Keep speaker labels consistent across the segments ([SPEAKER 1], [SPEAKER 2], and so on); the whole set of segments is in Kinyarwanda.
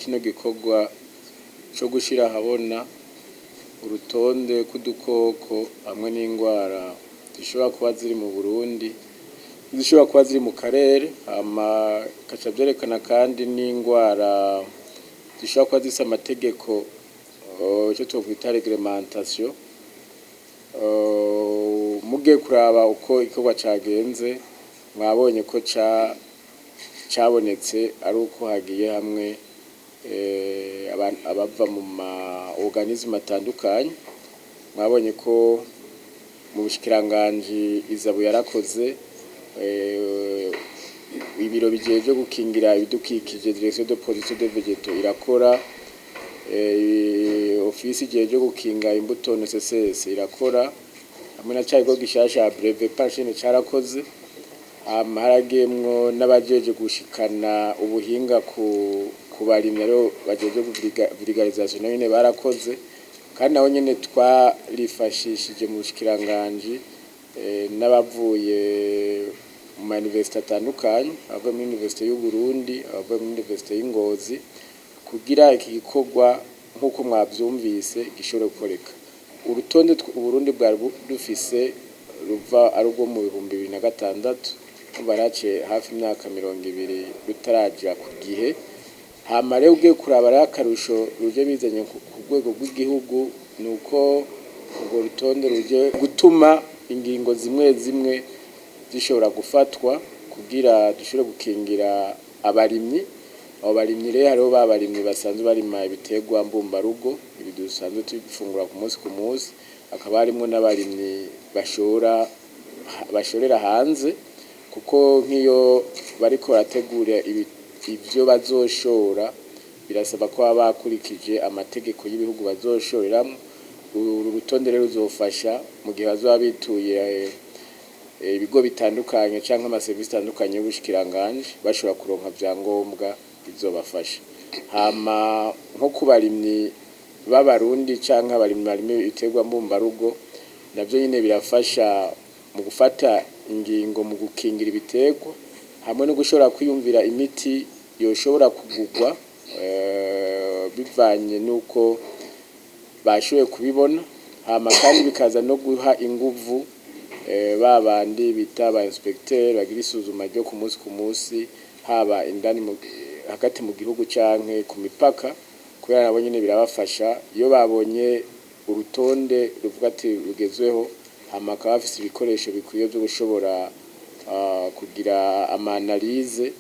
[SPEAKER 1] kino gikorwa cyo gushira habona urutonde kudukoko hamwe n'ingwara zishobora kuba ziri mu Burundi, zishobora kuba ziri mu karere, kaca vyerekana kandi n'ingwara zishobora kuba zifise amategeko icyo twokwita reglementation. Mugiye kuraba uko igikorwa cagenze, mwabonye ko cabonetse ari uko hagiye hamwe abava mu organisme atandukanye. Mwabonye ko mu bushikiranganji Izabu yarakoze, ibiro bijeje gukingira ibidukikije direction de production de végétaux irakora, ofisi ijeje gukinga imbuto NSSS irakora, hamwe na cyayigo gishasha brevet pension carakoze. Haragemwo n'abajeje gushikana ubuhinga ku barimyi rero bajeje vulgarisation nyene barakoze, kandi naho nyene twarifashishije mu bushikiranganje n'abavuye mu university atandukanye, abavuye muri University y'u Burundi, abavuye muri University y'Ingozi, kugira iki gikorwa nkuko mwavyumvise gishobora gukoreka. Urutonde Uburundi bwari dufise ruva ari rwo mu 2006, barace hafi imyaka 20 rutaraja ku gihe. Hama rero ugiye kuraba akarusho ruje bizanye ku rwego rw'igihugu, nuko urwo rutonde ruje gutuma ingingo zimwe zimwe zishobora gufatwa kugira dushobore gukingira abarimyi. Abo barimyi rero hariho babarimyi basanzwe barima ibiterwa mbumbarugo, ibi dusanzwe tubifungura ku munsi, akaba harimo n'abarimyi bashorera hanze, kuko nk'iyo bariko barategura ivyo bazoshora birasaba ko baba bakurikije amategeko y'ibihugu bazoshoreramwo. Uru rutonde rero ruzofasha mu gihe bazoba bituye ibigo bitandukanye canke amaserivisi atandukanye y'ubushikiranganje, bashobora kuronka vyangombwa bizobafasha. Hama nko kubarimyi b'abarundi canke abarimyi barimo ibiterwa mbumbarugo, navyo nyene birafasha mu gufata ingingo mu gukingira ibiterwa, hamwe no gushobora kwiyumvira imiti yoshobora kugurwa bivanye nuko bashoboye kubibona. Hama kandi bikaza no guha inguvu babandi bita ba inspecteur bagira isuzuma ryo ku munsi, haba indani hagati mu gihugu canke ku mipaka, kubera nabo nyene birabafasha iyo babonye urutonde ruvuga ati rugezweho. Hama akaba bafise ibikoresho bikwiye byo gushobora kugira ama-analyse,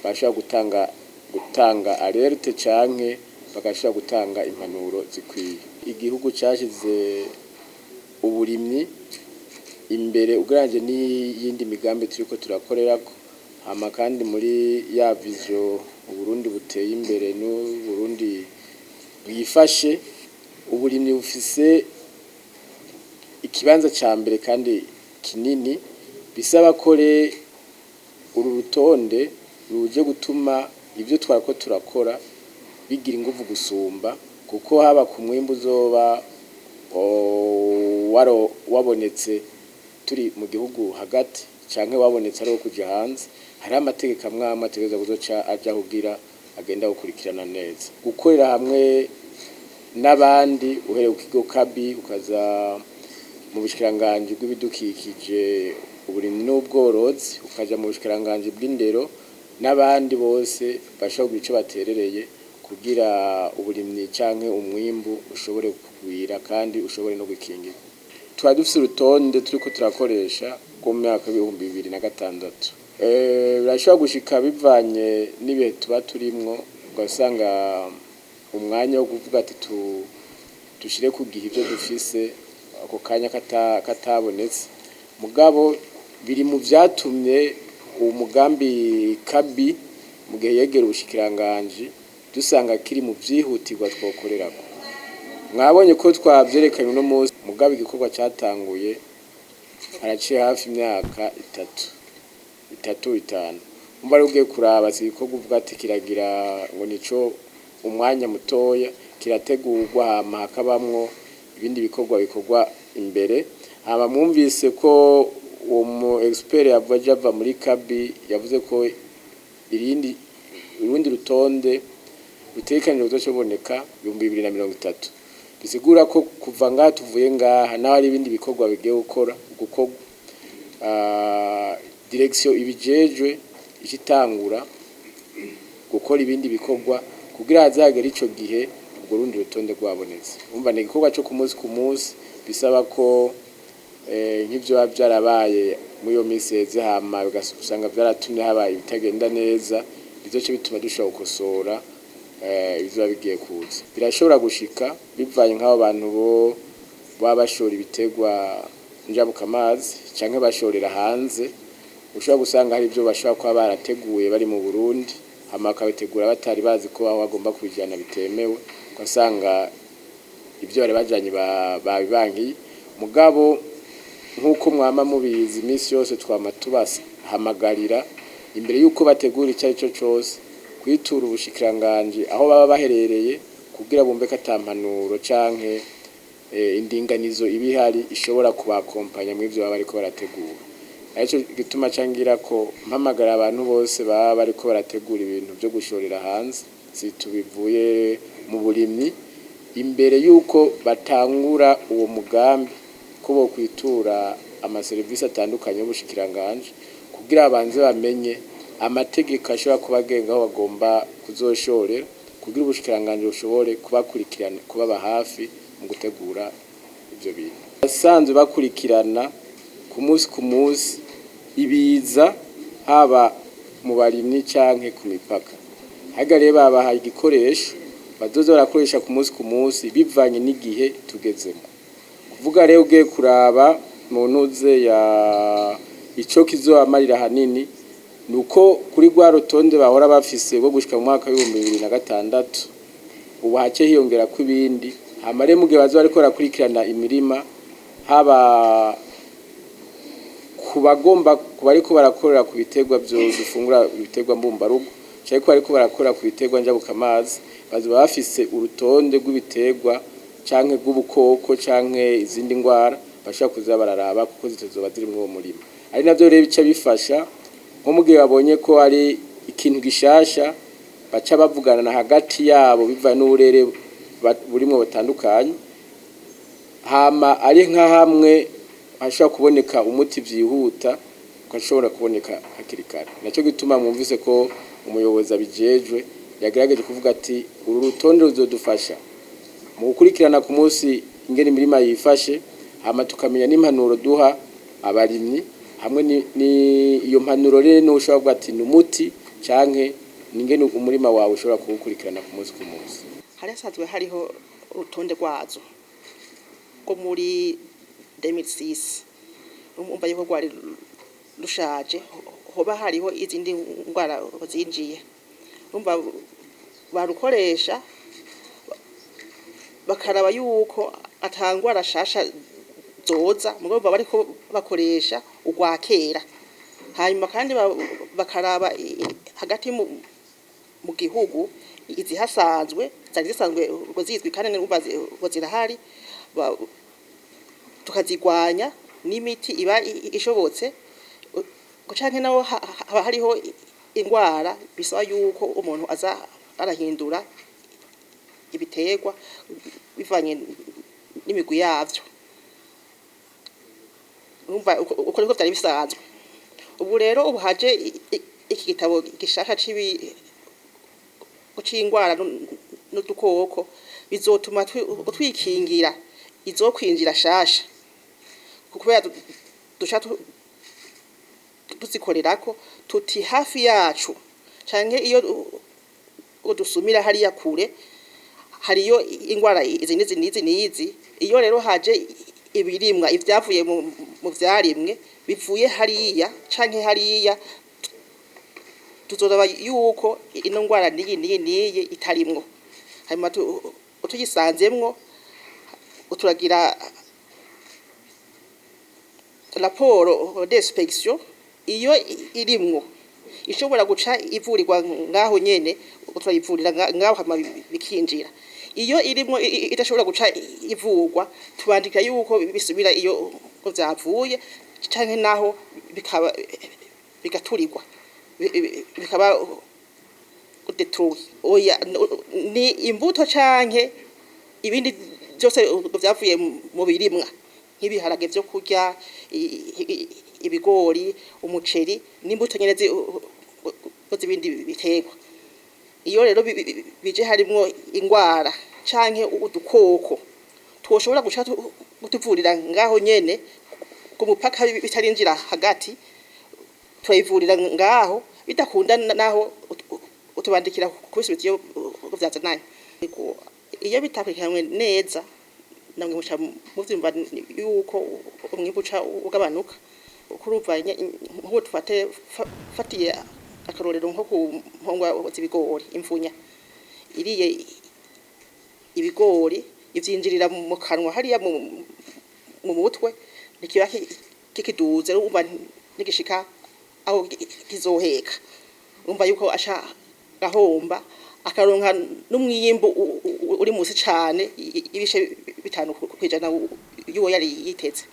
[SPEAKER 1] bashobora gutanga alerte canke bagashobora gutanga impanuro zikwiye. Igihugu cashize uburimyi imbere ugereranyije n'iyindi migambi turiko turakorerako. Hama kandi muri ya vision Uburundi buteye imbere n'Uburundi bwifashe, uburimyi bufise ikibanza ca mbere kandi kinini, bisaba ko uru rutonde ruje gutuma ivyo twariko turakora bigira inguvu gusumba, kuko haba ku mwimbu uzoba wabonetse turi mu gihugu hagati canke wabonetse ari wo kuja hanze, hari amategeko amwe ategerezwa kuzoca aja kugira agenda gukurikirana neza. Gukorera hamwe n'abandi uhereye ku kigo kabi ukaza mu bushikiranganje bw'ibidukikije, uburimyi n'ubworozi, ukaja mu bushikiranganje bw'indero, n'abandi bose bashobora ico baterereye kugira uburimyi canke umwimbu ushobore kugwira kandi ushobore no gukingira. Twari dufise urutonde turiko turakoresha ku myaka 2006. Birashobora gushika bivanye n'ibihe tuba turimwo, ugasanga umwanya wo kuvuga ati dushire ku gihe ivyo dufise ako kanya katabonetse. Mugabo biri mu vyatumye umugambi kabi mu gihe yegera ubushikiranganje dusanga kiri mu vyihutirwa twokorerako. Mwabonye ko twavyerekanye uno munsi, mugabo igikorwa cyatanguye haraciye hafi imyaka 5. Umva rero ugiye kuraba igikorwa uvuga ati kiragira ngo nico umwanya mutoya, kirategurwa hama hakabamwo ibindi bikorwa imbere. Hama mwumvise ko uwo mu expert yava muri kabi yavuze ko urundi rutonde bitekanije kuzoshoboneka 2030 bisigura ko kuva ngaha tuvuye ngaha naho hari ibindi bikorwa bigiye gukora gukorwa direction ibijejwe ikitangura gukora ibindi bikorwa kugira hazagera ico gihe ubwo rundi rutonde rwabonetse umva ni igikorwa cyo ku munsi bisaba ko nk'ibyo byarabaye muri yo miseze hama ugasanga byaratumye habaye ibitagenda neza bizoce bituma dushobora gukosora ibizo bigiye kuza birashobora gushika bivanye nk'abo bantu bo babashora ibitegwa njabuka amazi canke bashorera hanze ushobora gusanga hari ibyo bashobora kuba barateguye bari mu Burundi hama bakabitegura batari bazi ko aho bagomba kubijana bitemewe ugasanga ibyo bari bajanye babibanki mugabo nk'uko mwama mubizi iminsi yose twama tubasa hamagarira imbere y'uko bategura icyo cyo cyose kwitura ubushikiranganje aho baba baherereye kugira bumve ko atampanuro canke indinganizo ibihari ishobora kubakompanya mu ivyo baba bariko barategura ariko gituma cangira ko mpamagara abantu bose baba bariko barategura ibintu byo gushorera hanze situbivuye mu burimyi imbere y'uko batangura uwo mugambi ko bo kwitura amaserivisi atandukanye y'ubushikiranganje kugira abanze bamenye amategeko ashobora kubagenga aho bagomba kuzoshorera kugira ubushikiranganje bushobore kubakurikirana kubaba hafi mu gutegura ibyo bintu basanzwe bakurikirana ku munsi ibiza haba mu barimyi canke ku mipaka hagare babahaye igikoresho bazoza barakoresha ku munsi bivanye n'igihe tugezemo kuvuga rero ugiye kuraba mu ntuze ya ico kizoamarira hanini nuko kuri gwa rutonde bahora bafise bwo gushika mu mwaka wa 2026 ubu hake hiyongera ku ibindi hamare mugihe bazo bariko barakurikirana imirima haba kubagomba kubariko barakorera ku bitegwa byo dufungura ibitegwa mbumbarugo cyari ko bariko barakora ku bitegwa njabuka amazi bazo bafise urutonde rw'ibitegwa canke rw'ubukoko canke izindi ngwara bashaka kuza bararaba kuko zitozoba ziri mu murima ari navyo rero bica bifasha nko mugihe babonye ko ari ikintu gishasha baca bavugana na hagati yabo biva n'uburere burimo batandukanye hama ari nka hamwe hashobora kuboneka umuti vyihuta ukashobora kuboneka hakiri kare naco gituma mwumvise ko umuyobozi abijejwe yagerageje kuvuga ati uru rutonde ruzodufasha mu gukurikirana ku munsi ingene imirima yifashe hama tukamenya n'impanuro duha abarimyi hamwe ni iyo mpanuro rero no ushobora ati numuti canke ningene umurima wawe ushobora kuwukurikirana ku munsi
[SPEAKER 2] hari asanzwe hariho urutonde rwazo ko muri 2006 umva yuko gwari rushaje hoba hariho izindi ngwara zinjiye umva barukoresha bakaraba yuko atangwara shasha zoza mugomba bariko bakoresha ugwakera hanyuma kandi bakaraba hagati mu gihugu izi hasanzwe zisanzwe zizwi kandi n'ubazi zirahari tukazigwanya n'imiti iba ishobotse canke naho hariho ingwara bisaba yuko umuntu aza arahindura ibiterwa bivanye n'imigwi yavyo umva uko niko byari bisanzwe ubu rero ubu haje iki gitabo gishasha c'ingwara n'udukoko bizotuma twikingira izokwinjira shasha kubera dusha tuzikorerako tuti hafi yacu canke iyo udusumira hariya kure hariyo ingwara izi nizi iyo rero haje ibirimwa ivyavuye mu vyarimwe bivuye hariya canke hariya tuzoraba yuko ino ngwara niyi itarimwo hanyuma tuyisanzemwo uturagira raporo d'inspection iyo irimwo ishobora guca ivurirwa ngaho nyene uturayivurira ngaho hama bikinjira iyo irimwo idashobora guca ivurwa tubandika yuko bisubira iyo vyavuye canke naho bikaba bigaturirwa bikaba detruit oya ni imbuto canke ibindi byose byavuye mu birimwa nk'ibiharage byo kurya ibigori umuceri n'imbuto nyene z'ibindi biterwa iyo rero bije harimo ingwara canke udukoko twoshobora guca gutuvurira ngaho nyene ku mupaka bitarinjira hagati turayivurira ngaho bidakunda naho utubandikira kubisubiza iyo byazananye iyo bitakurikiranwe neza namwe muca muvyumva yuko umwibuca ugabanuka kuruvanye nko fatiye akarorero nko ku mpongwa z'ibigori imvunya iriye ibigori ivyinjirira mu kanwa hariya mu mutwe nikiba kikiduze urumva nigishika aho kizoheka urumva yuko asha gahomba akaronka n'umwiyimbo uri musi cane ibishe bitanu kwijana yuwo yari yiteze